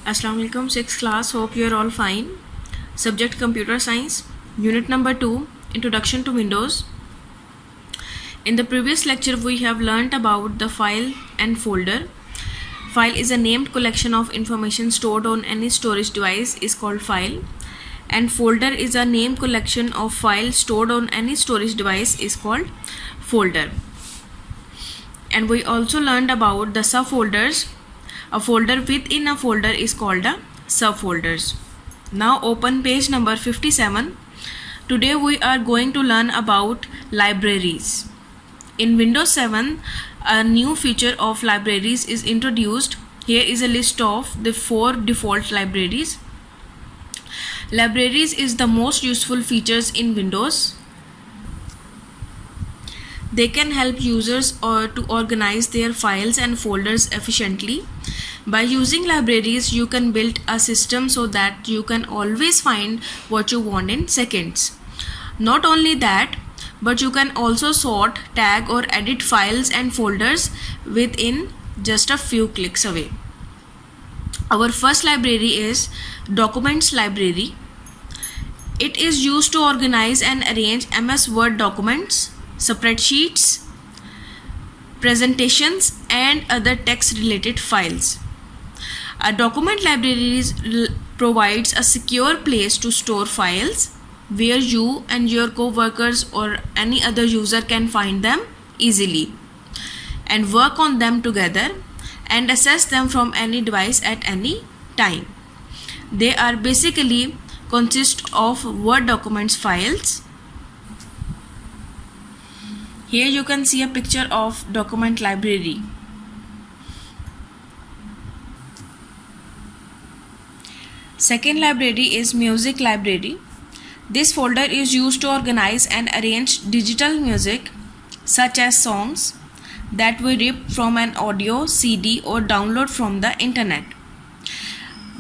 Assalamu alaikum, 6th class. Hope you are all fine. Subject Computer Science, Unit number 2, Introduction to Windows. In the previous lecture, we have learnt about the file and folder. File is a named collection of information stored on any storage device is called file, and folder is a named collection of files stored on any storage device is called folder. And we also learned about the subfolders. A folder within a folder is called a subfolders. Now open page number 57. Today we are going to learn about libraries. In Windows 7, a new feature of libraries is introduced. Here is a list of the 4 default libraries. Libraries is the most useful features in Windows. They can help users to organize their files and folders efficiently. By using libraries, you can build a system so that you can always find what you want in seconds. Not only that, but you can also sort, tag or edit files and folders within just a few clicks away. Our first library is Documents Library. It is used to organize and arrange MS Word documents, spreadsheets, presentations and other text related files. A document library provides a secure place to store files where you and your co-workers or any other user can find them easily and work on them together and access them from any device at any time. They are basically consist of Word documents files. Here you can see a picture of document library. Second library is Music Library. This folder is used to organize and arrange digital music such as songs that we rip from an audio, CD or download from the internet.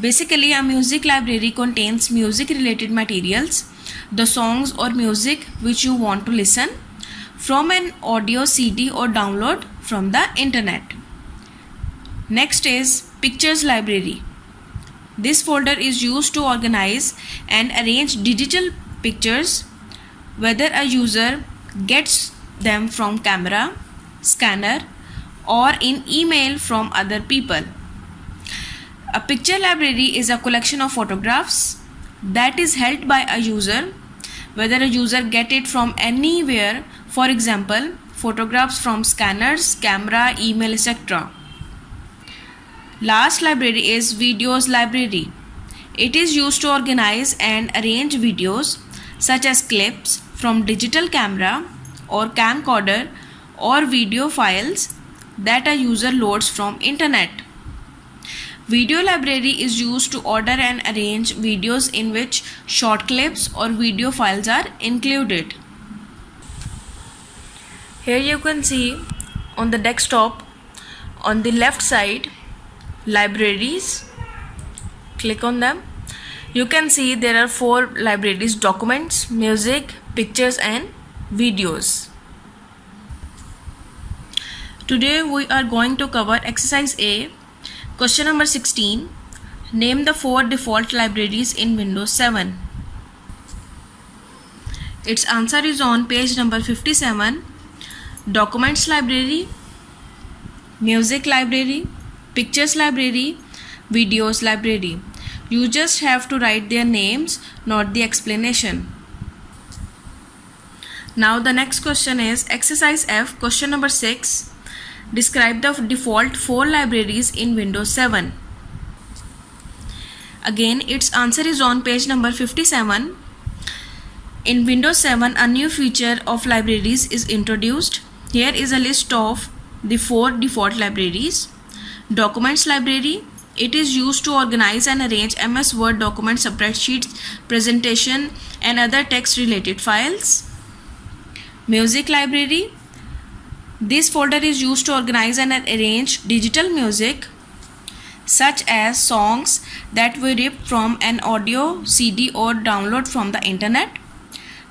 Basically, a music library contains music related materials, the songs or music which you want to listen from an audio, CD or download from the internet. Next is Pictures Library. This folder is used to organize and arrange digital pictures, whether a user gets them from camera, scanner or in email from other people. A picture library is a collection of photographs that is held by a user, whether a user get it from anywhere, for example, photographs from scanners, camera, email, etc. Last library is Videos Library. It is used to organize and arrange videos such as clips from digital camera or camcorder or video files that a user loads from internet. Video library is used to order and arrange videos in which short clips or video files are included. Here you can see on the desktop on the left side libraries. Click on them. You can see there are 4 libraries: documents, music, pictures and videos. Today we are going to cover exercise A. Question number 16. Name the 4 default libraries in Windows 7. Its answer is on page number 57. Documents Library, Music Library, Pictures Library, Videos Library. You just have to write their names, not the explanation. Now the next question is exercise F, question number 6. Describe the default 4 libraries in Windows 7. Again, its answer is on page number 57. In Windows 7, a new feature of libraries is introduced. Here is a list of the 4 default libraries. Documents Library. It is used to organize and arrange MS Word documents, spreadsheets, presentation and other text related files. Music Library. This folder is used to organize and arrange digital music such as songs that we rip from an audio, CD or download from the internet.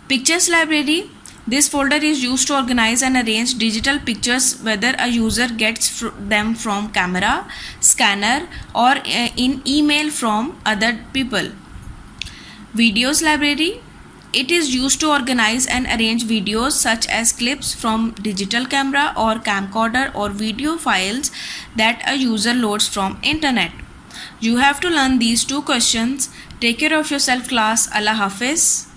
Pictures Library. This folder is used to organize and arrange digital pictures whether a user gets them from camera, scanner or in email from other people. Videos library. It is used to organize and arrange videos such as clips from digital camera or camcorder or video files that a user loads from internet. You have to learn these 2 questions. Take care of yourself class. Allah Hafiz.